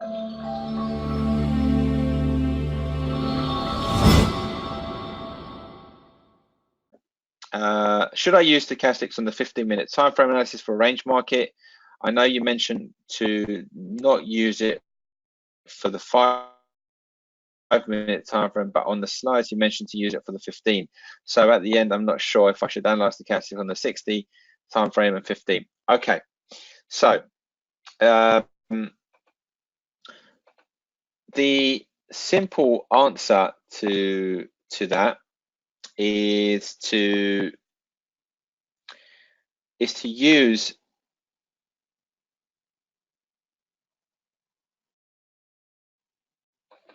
Should I use stochastics on the 15-minute time frame analysis for a range market? I know you mentioned to not use it for the 5-minute time frame, but on the slides you mentioned to use it for the 15. So at the end, I'm not sure if I should analyze the stochastics on the 60 time frame and 15. Okay, so the simple answer to that is to use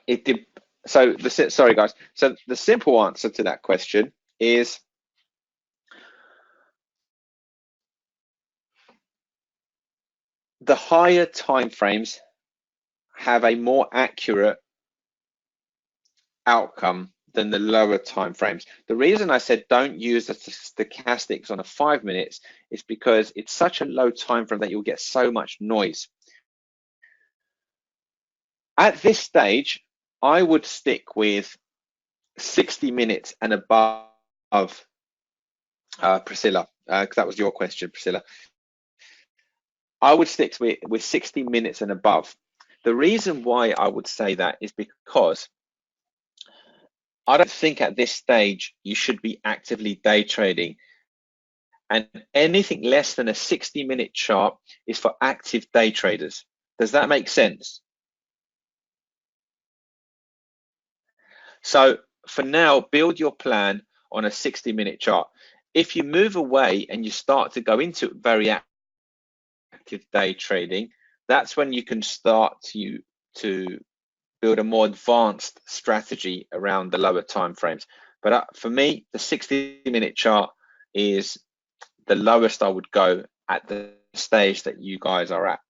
it. So sorry guys. So the simple answer to that question is the higher time frames have a more accurate outcome than the lower time frames. The reason I said don't use the stochastics on a 5 minutes is because it's such a low time frame that you'll get so much noise. At this stage, I would stick with 60 minutes and above, Priscilla, because that was your question, Priscilla. I would stick with 60 minutes and above. The reason why I would say that is because I don't think at this stage you should be actively day trading, and anything less than a 60-minute chart is for active day traders. Does that make sense? So for now, build your plan on a 60-minute chart. If you move away and you start to go into very active day trading, that's when you can start to build a more advanced strategy around the lower time frames. But for me, the 60-minute chart is the lowest I would go at the stage that you guys are at.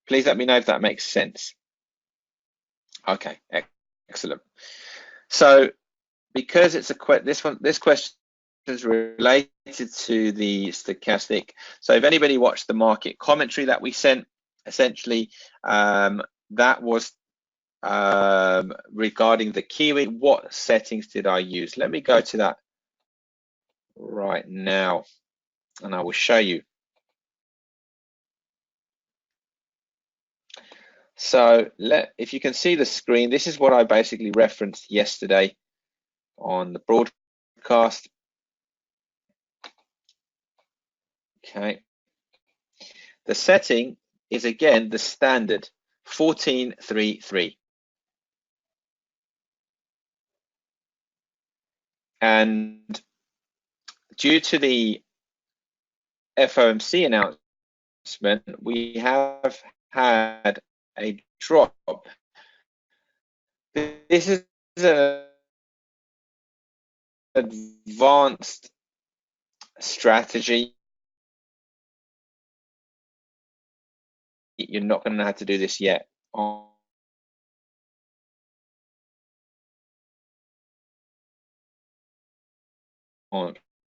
Please let me know if that makes sense. Okay, excellent. So because it's this question is related to the stochastic. So if anybody watched the market commentary that we sent, essentially that was regarding the Kiwi. What settings did I use? Let me go to that right now and I will show you. So if you can see the screen, this is what I basically referenced yesterday on the broadcast. Okay. The setting is again the standard 1433. And due to the FOMC announcement, we have had a drop. This is an advanced strategy. You're not going to know how to do this yet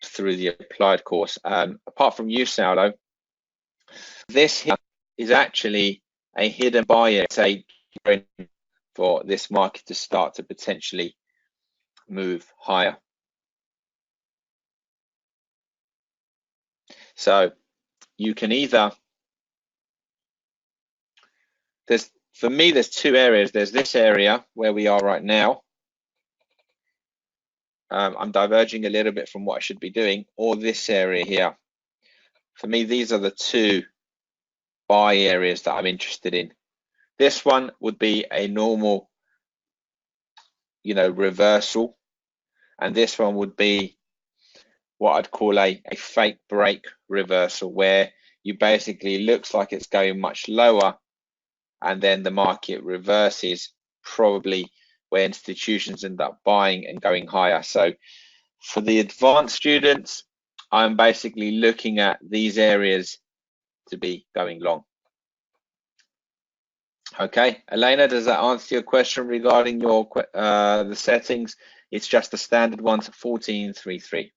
through the applied course. Apart from you, Saulo, this here is actually a hidden buy for this market to start to potentially move higher. So you can either, for me, there's two areas. There's this area where we are right now. I'm diverging a little bit from what I should be doing, or this area here. For me, these are the two buy areas that I'm interested in. This one would be a normal, reversal, and this one would be what I'd call a fake break reversal, where you basically looks like it's going much lower, and then the market reverses, probably where institutions end up buying and going higher. So for the advanced students, I'm basically looking at these areas to be going long. Okay, Elena, does that answer your question regarding your the settings? It's just the standard ones, 1433.